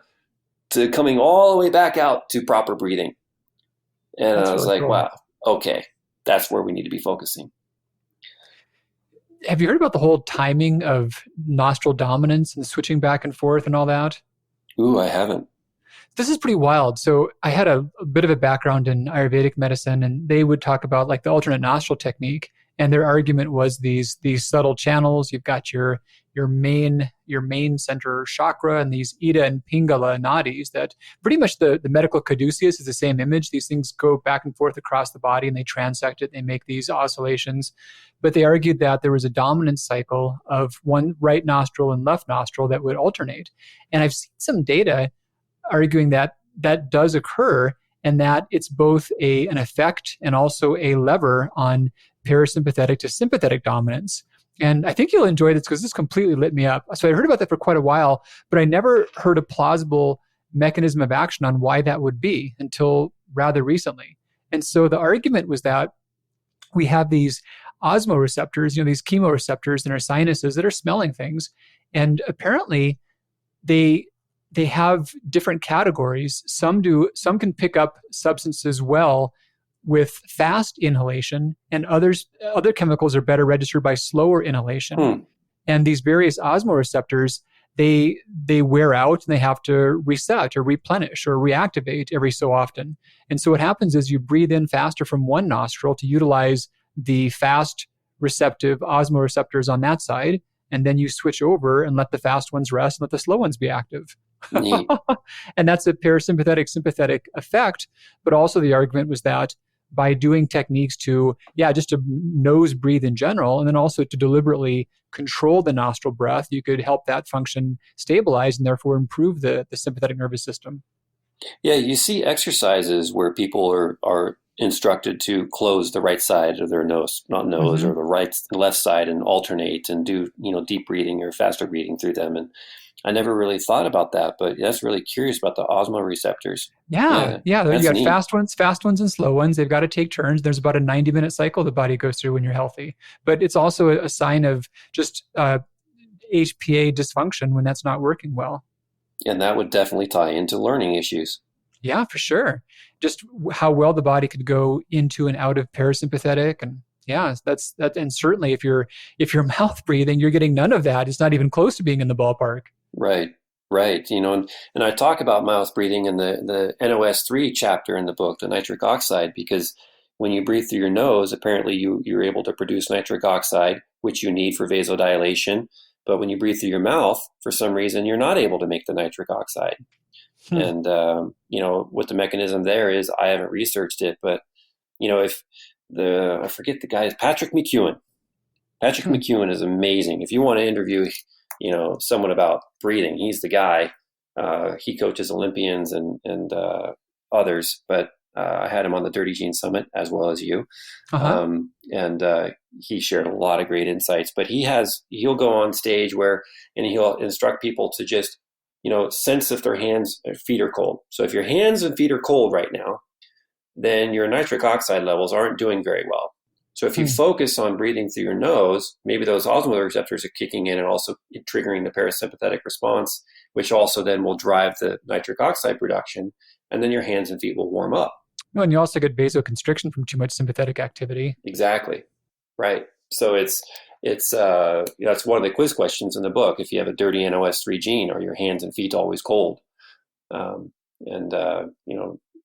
to coming all the way back out to proper breathing. And That's I was really like, cool. wow, okay, that's where we need to be focusing. Have you heard about the whole timing of nostril dominance and switching back and forth and all that? Ooh, I haven't. This is pretty wild. So I had a bit of a background in Ayurvedic medicine, and they would talk about like the alternate nostril technique. And their argument was these subtle channels. You've got your main center chakra and these Ida and Pingala nadis that pretty much the medical caduceus is the same image. These things go back and forth across the body and they transect it. They make these oscillations. But they argued that there was a dominant cycle of one right nostril and left nostril that would alternate. And I've seen some data arguing that that does occur and that it's both an effect and also a lever on parasympathetic to sympathetic dominance. And I think you'll enjoy this because this completely lit me up. So I heard about that for quite a while, but I never heard a plausible mechanism of action on why that would be until rather recently. And so the argument was that we have these osmoreceptors, these chemoreceptors in our sinuses that are smelling things. And apparently they have different categories. Some can pick up substances well with fast inhalation, and other chemicals are better registered by slower inhalation. And these various osmoreceptors, they wear out and they have to reset or replenish or reactivate every so often. And so what happens is you breathe in faster from one nostril to utilize the fast receptive osmoreceptors on that side, and then you switch over and let the fast ones rest and let the slow ones be active. And that's a parasympathetic sympathetic effect. But also the argument was that by doing techniques to nose breathe in general, and then also to deliberately control the nostril breath, you could help that function stabilize and therefore improve the sympathetic nervous system. Yeah, you see exercises where people are instructed to close the right side of their nose, not nose, or the left side, and alternate and do deep breathing or faster breathing through them. And I never really thought about that, but that's really curious about the osmoreceptors. Yeah. You got neat. fast ones and slow ones. They've got to take turns. There's about a 90-minute cycle the body goes through when you're healthy. But it's also a sign of just HPA dysfunction when that's not working well. And that would definitely tie into learning issues. Yeah, for sure. Just how well the body could go into and out of parasympathetic, and that's that. And certainly, if you're mouth breathing, you're getting none of that. It's not even close to being in the ballpark. Right. And I talk about mouth breathing in the NOS3 chapter in the book, the nitric oxide, because when you breathe through your nose, apparently you're able to produce nitric oxide, which you need for vasodilation. But when you breathe through your mouth, for some reason, you're not able to make the nitric oxide. And, what the mechanism there is, I haven't researched it, but, I forget the guy, Patrick McEwen. Patrick McEwen is amazing. If you want to interview, someone about breathing, he's the guy. He coaches Olympians and others, but I had him on the Dirty Gene Summit as well as you. And he shared a lot of great insights, but he'll go on stage and he'll instruct people to just, sense if their hands and feet are cold. So if your hands and feet are cold right now, then your nitric oxide levels aren't doing very well. So if you focus on breathing through your nose, maybe those osmoreceptors are kicking in and also triggering the parasympathetic response, which also then will drive the nitric oxide production, and then your hands and feet will warm up. Oh, and you also get vasoconstriction from too much sympathetic activity. Exactly. Right. So it's that's one of the quiz questions in the book. If you have a dirty NOS3 gene, are your hands and feet always cold?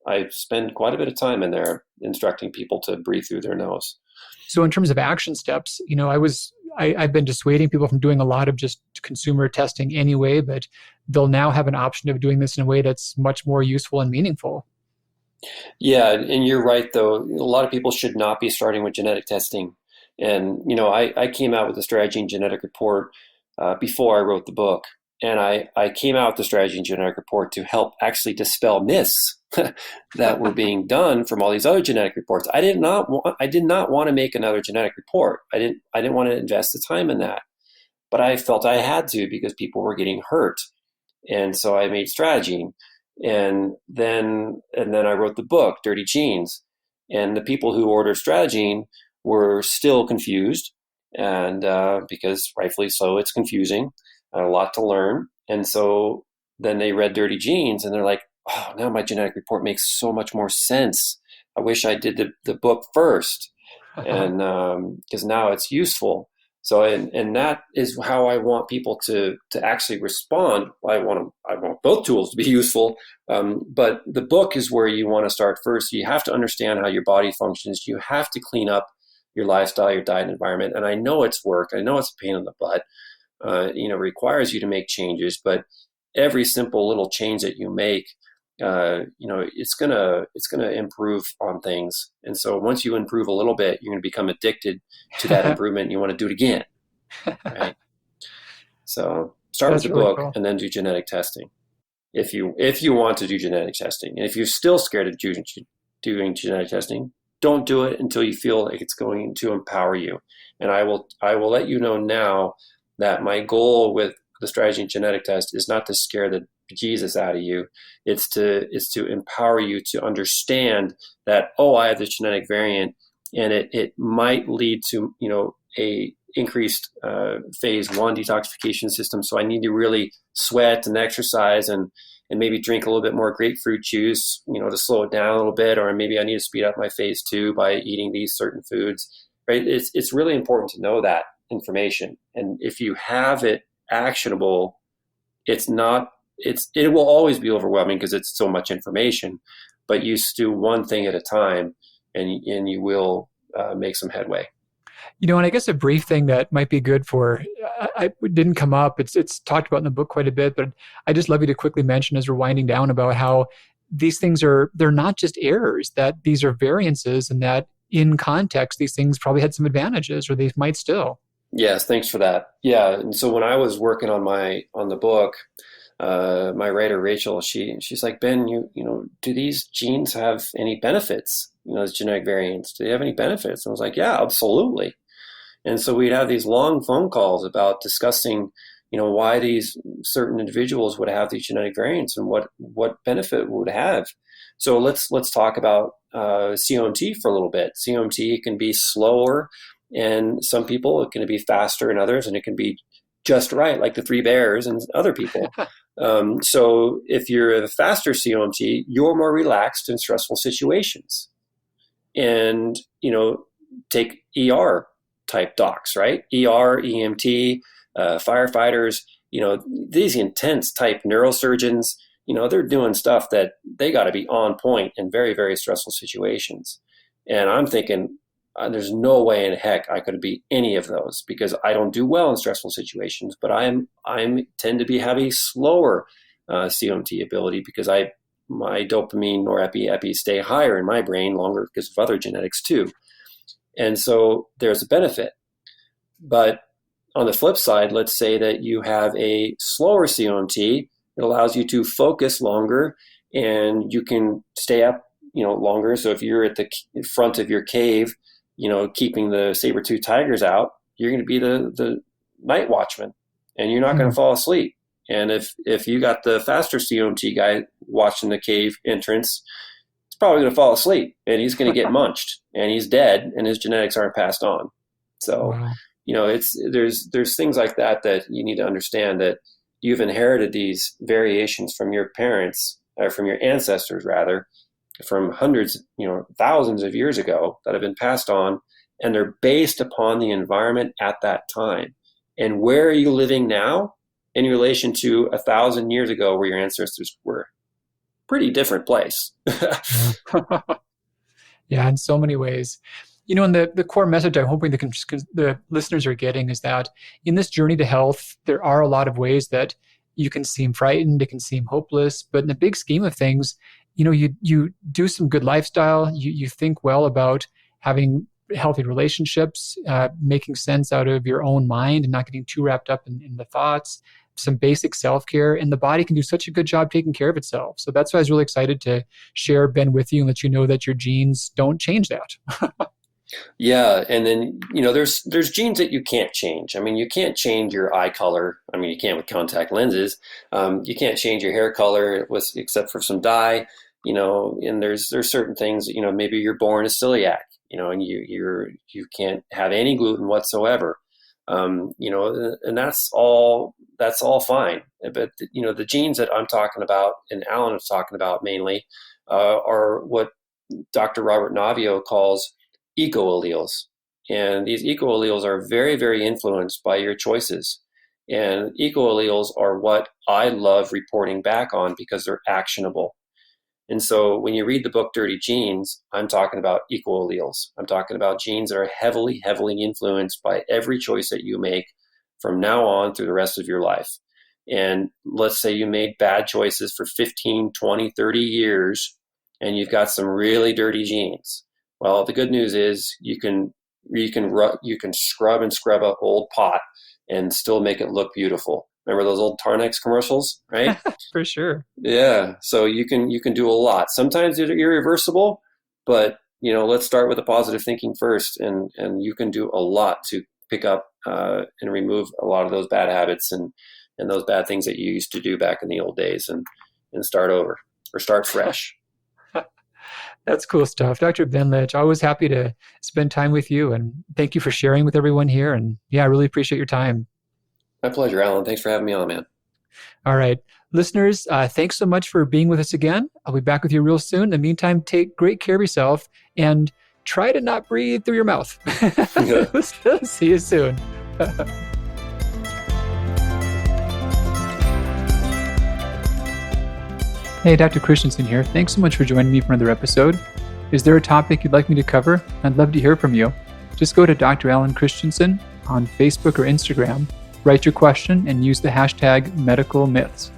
I spend quite a bit of time in there instructing people to breathe through their nose. So in terms of action steps, I've been dissuading people from doing a lot of just consumer testing anyway, but they'll now have an option of doing this in a way that's much more useful and meaningful. Yeah, and you're right, though. A lot of people should not be starting with genetic testing. And, I came out with the strategy and genetic report before I wrote the book. And I came out with the strategy and genetic report to help actually dispel myths that were being done from all these other genetic reports. I did not want to make another genetic report. I didn't want to invest the time in that. But I felt I had to because people were getting hurt. And so I made strategy. And then I wrote the book, Dirty Genes. And the people who ordered Strategene were still confused, and because rightfully so, it's confusing, a lot to learn. And so then they read Dirty Genes, and they're like, "Oh, now my genetic report makes so much more sense. I wish I did the book first, and because now it's useful." So, and that is how I want people to actually respond. I want both tools to be useful, but the book is where you want to start first. You have to understand how your body functions. You have to clean up your lifestyle, your diet and environment. And I know it's work. I know it's a pain in the butt. Requires you to make changes, but every simple little change that you make, it's gonna improve on things. And so once you improve a little bit, you're gonna become addicted to that improvement. And you want to do it again, right? So start with That's the really book cool. and then do genetic testing. If you want to do genetic testing, and if you're still scared of doing genetic testing, don't do it until you feel like it's going to empower you. And I will let you know now that my goal with the strategy and genetic test is not to scare the Jesus out of you. It's to empower you to understand that, oh, I have this genetic variant, and it might lead to a increased phase 1 detoxification system. So I need to really sweat and exercise and maybe drink a little bit more grapefruit juice, to slow it down a little bit, or maybe I need to speed up my phase 2 by eating these certain foods. Right? It's really important to know that information, and if you have it actionable, it will always be overwhelming because it's so much information. But you do one thing at a time, and you will make some headway. And I guess a brief thing that might be good for, it didn't come up, it's talked about in the book quite a bit, but I just love you to quickly mention as we're winding down about how these things they're not just errors, that these are variances, and that in context, these things probably had some advantages, or they might still. Yes, thanks for that. Yeah, and so when I was working on the book, my writer Rachel, she's like, Ben, do these genes have any benefits? These genetic variants, do they have any benefits? And I was like, yeah, absolutely. And so we'd have these long phone calls about discussing, why these certain individuals would have these genetic variants and what benefit it would have. So let's talk about COMT for a little bit. COMT can be slower, and some people it can be faster in others, and it can be just right, like the three bears and other people. So if you're the faster COMT, you're more relaxed in stressful situations. And, take ER type docs, right? ER, EMT, firefighters, these intense type neurosurgeons, they're doing stuff that they got to be on point in very, very stressful situations. And I'm thinking, there's no way in heck I could be any of those, because I don't do well in stressful situations, but I tend to have a slower COMT ability because my dopamine, epi stay higher in my brain longer because of other genetics too. And so there's a benefit. But on the flip side, let's say that you have a slower COMT. It allows you to focus longer, and you can stay up, longer. So if you're at the front of your cave, keeping the saber-toothed tigers out, you're going to be the night watchman, and you're not going to fall asleep. And if you got the faster COMT guy watching the cave entrance, he's probably going to fall asleep, and he's going to get munched, and he's dead, and his genetics aren't passed on. So, Wow. There's things like that you need to understand, that you've inherited these variations from your parents, or from your ancestors rather, from hundreds, thousands of years ago, that have been passed on, and they're based upon the environment at that time. And where are you living now in relation to 1,000 years ago, where your ancestors were? Pretty different place. Yeah, in so many ways. And the core message I'm hoping the listeners are getting is that in this journey to health, there are a lot of ways that you can seem frightened, it can seem hopeless, but in the big scheme of things, you do some good lifestyle, you think well about having healthy relationships, making sense out of your own mind and not getting too wrapped up in the thoughts, some basic self-care, and the body can do such a good job taking care of itself. So that's why I was really excited to share Ben with you and let you know that your genes don't change that. Yeah, and then there's genes that you can't change. I mean, you can't change your eye color. I mean, you can with contact lenses. You can't change your hair color except for some dye. And there's certain things. Maybe you're born a celiac. And you can't have any gluten whatsoever. And that's all fine. But the genes that I'm talking about and Alan is talking about mainly are what Dr. Robert Navio calls eco-alleles. And these eco-alleles are very, very influenced by your choices. And eco-alleles are what I love reporting back on because they're actionable. And so when you read the book Dirty Genes, I'm talking about eco-alleles. I'm talking about genes that are heavily, heavily influenced by every choice that you make from now on through the rest of your life. And let's say you made bad choices for 15, 20, 30 years, and you've got some really dirty genes. Well, the good news is you can scrub and scrub an old pot and still make it look beautiful. Remember those old Tarnex commercials, right? For sure. Yeah. So you can do a lot. Sometimes they're irreversible, but let's start with the positive thinking first, and you can do a lot to pick up and remove a lot of those bad habits and those bad things that you used to do back in the old days, and start over or start fresh. That's cool stuff. Dr. Ben Lynch, always happy to spend time with you, and thank you for sharing with everyone here. And yeah, I really appreciate your time. My pleasure, Alan. Thanks for having me on, man. All right. Listeners, thanks so much for being with us again. I'll be back with you real soon. In the meantime, take great care of yourself and try to not breathe through your mouth. See you soon. Hey, Dr. Christensen here. Thanks so much for joining me for another episode. Is there a topic you'd like me to cover? I'd love to hear from you. Just go to Dr. Alan Christensen on Facebook or Instagram, write your question, and use the hashtag #MedicalMyths.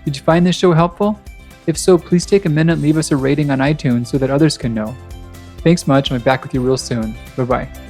Did you find this show helpful? If so, please take a minute and leave us a rating on iTunes so that others can know. Thanks much, and I'll be back with you real soon. Bye-bye.